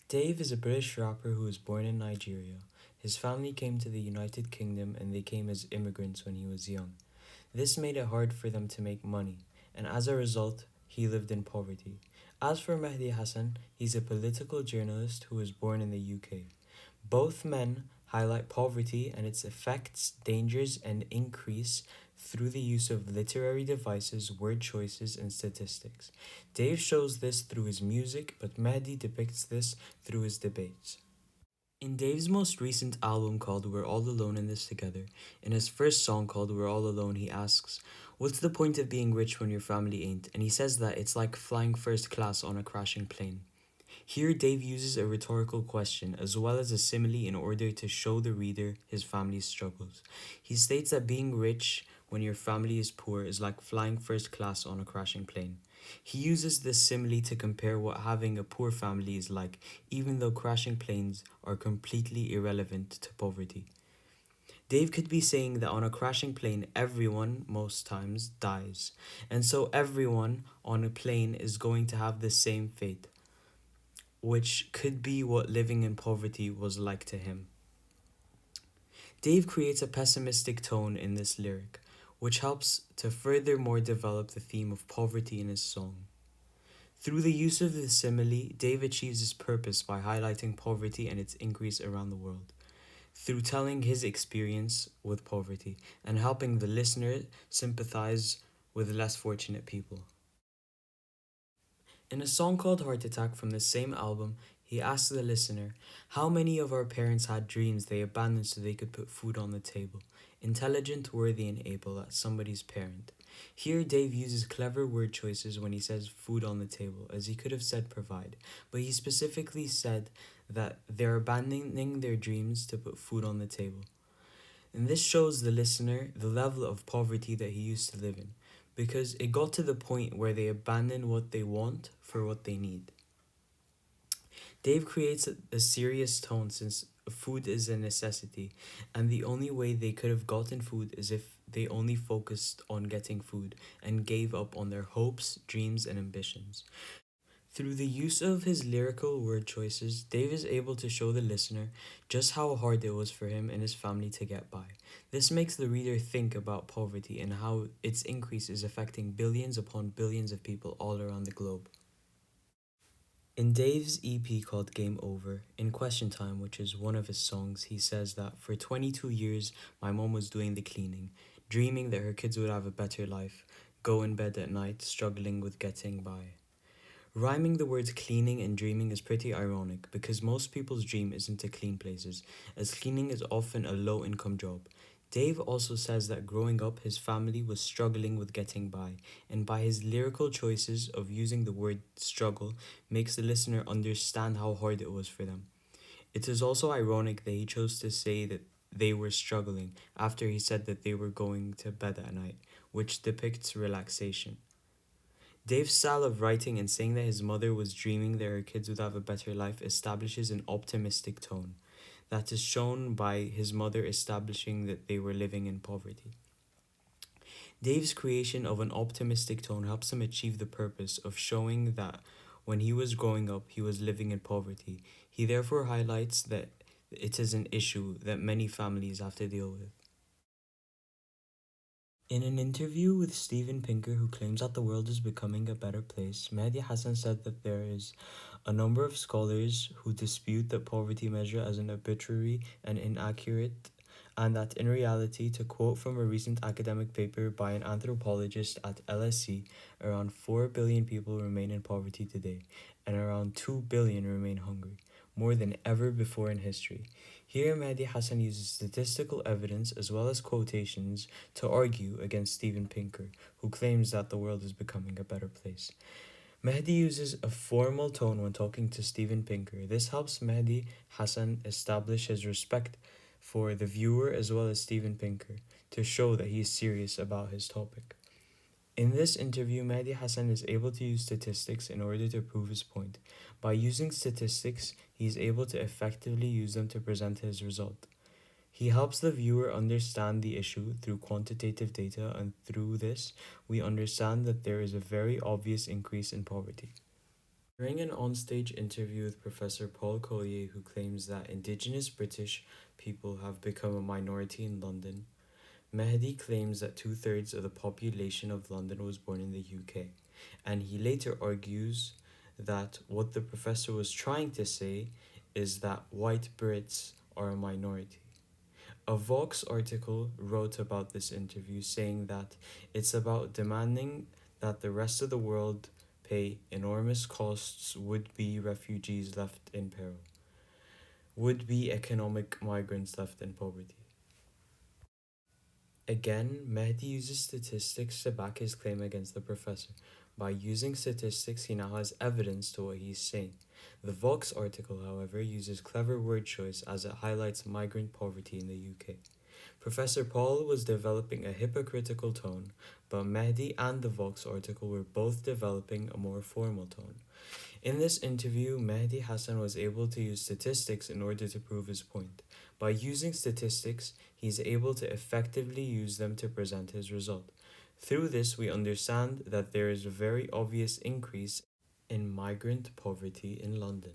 Dave is a British rapper who was born in Nigeria. His family came to the United Kingdom and they came as immigrants when he was young. This made it hard for them to make money, and as a result, he lived in poverty. As for Mehdi Hassan, he's a political journalist who was born in the UK. Both men highlight poverty and its effects, dangers, and increase through the use of literary devices, word choices, and statistics. Dave shows this through his music, but Mehdi depicts this through his debates. In Dave's most recent album called We're All Alone in This Together, in his first song called We're All Alone, he asks, "What's the point of being rich when your family ain't?" And he says that it's like flying first class on a crashing plane. Here, Dave uses a rhetorical question as well as a simile in order to show the reader his family's struggles. He states that being rich when your family is poor is like flying first class on a crashing plane. He uses this simile to compare what having a poor family is like, even though crashing planes are completely irrelevant to poverty. Dave could be saying that on a crashing plane, everyone, most times, dies, and so everyone on a plane is going to have the same fate, which could be what living in poverty was like to him. Dave creates a pessimistic tone in this lyric, which helps to furthermore develop the theme of poverty in his song. Through the use of the simile, Dave achieves his purpose by highlighting poverty and its increase around the world, through telling his experience with poverty and helping the listener sympathize with less fortunate people. In a song called Heart Attack from the same album, he asks the listener, "How many of our parents had dreams they abandoned so they could put food on the table? Intelligent, worthy, and able, that's somebody's parent." Here, Dave uses clever word choices when he says food on the table, as he could have said provide, but he specifically said that they're abandoning their dreams to put food on the table. And this shows the listener the level of poverty that he used to live in, because it got to the point where they abandon what they want for what they need. Dave creates a serious tone since food is a necessity, and the only way they could have gotten food is if they only focused on getting food and gave up on their hopes, dreams, and ambitions. Through the use of his lyrical word choices, Dave is able to show the listener just how hard it was for him and his family to get by. This makes the reader think about poverty and how its increase is affecting billions upon billions of people all around the globe. In Dave's EP called Game Over, in Question Time, which is one of his songs, he says that for 22 years, my mom was doing the cleaning, dreaming that her kids would have a better life, go in bed at night, struggling with getting by. Rhyming the words cleaning and dreaming is pretty ironic because most people's dream isn't to clean places, as cleaning is often a low income job. Dave also says that growing up, his family was struggling with getting by, and by his lyrical choices of using the word struggle, makes the listener understand how hard it was for them. It is also ironic that he chose to say that they were struggling after he said that they were going to bed at night, which depicts relaxation. Dave's style of writing and saying that his mother was dreaming that her kids would have a better life establishes an optimistic tone that is shown by his mother establishing that they were living in poverty. Dave's creation of an optimistic tone helps him achieve the purpose of showing that when he was growing up, he was living in poverty. He therefore highlights that it is an issue that many families have to deal with. In an interview with Steven Pinker, who claims that the world is becoming a better place, Mehdi Hassan said that there is a number of scholars who dispute the poverty measure as an arbitrary and inaccurate, and that in reality, to quote from a recent academic paper by an anthropologist at LSE, around 4 billion people remain in poverty today, and around 2 billion remain hungry, more than ever before in history. Here, Mehdi Hassan uses statistical evidence as well as quotations to argue against Steven Pinker, who claims that the world is becoming a better place. Mehdi uses a formal tone when talking to Steven Pinker. This helps Mehdi Hassan establish his respect for the viewer as well as Steven Pinker to show that he is serious about his topic. In this interview, Mehdi Hassan is able to use statistics in order to prove his point. By using statistics, he is able to effectively use them to present his result. He helps the viewer understand the issue through quantitative data, and through this, we understand that there is a very obvious increase in poverty. During an onstage interview with Professor Paul Collier, who claims that Indigenous British people have become a minority in London, Mehdi claims that two-thirds of the population of London was born in the UK, and he later argues that what the professor was trying to say is that white Brits are a minority. A Vox article wrote about this interview, saying that it's about demanding that the rest of the world pay enormous costs would be refugees left in peril, would be economic migrants left in poverty. Again, Mehdi uses statistics to back his claim against the professor. By using statistics, he now has evidence to what he's saying. The Vox article, however, uses clever word choice as it highlights migrant poverty in the UK. Professor Paul was developing a hypocritical tone, but Mehdi and the Vox article were both developing a more formal tone. In this interview, Mehdi Hassan was able to use statistics in order to prove his point. By using statistics, he is able to effectively use them to present his result. Through this, we understand that there is a very obvious increase in migrant poverty in London.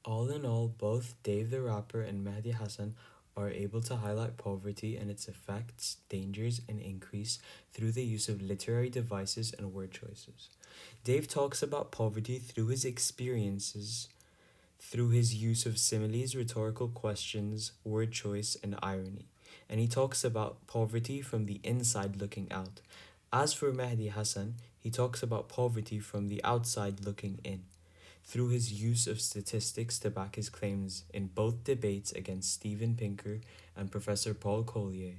All in all, both Dave the Rapper and Mehdi Hassan are able to highlight poverty and its effects, dangers, and increase through the use of literary devices and word choices. Dave talks about poverty through his experiences, through his use of similes, rhetorical questions, word choice, and irony. And he talks about poverty from the inside looking out. As for Mehdi Hassan, he talks about poverty from the outside looking in, through his use of statistics to back his claims in both debates against Steven Pinker and Professor Paul Collier.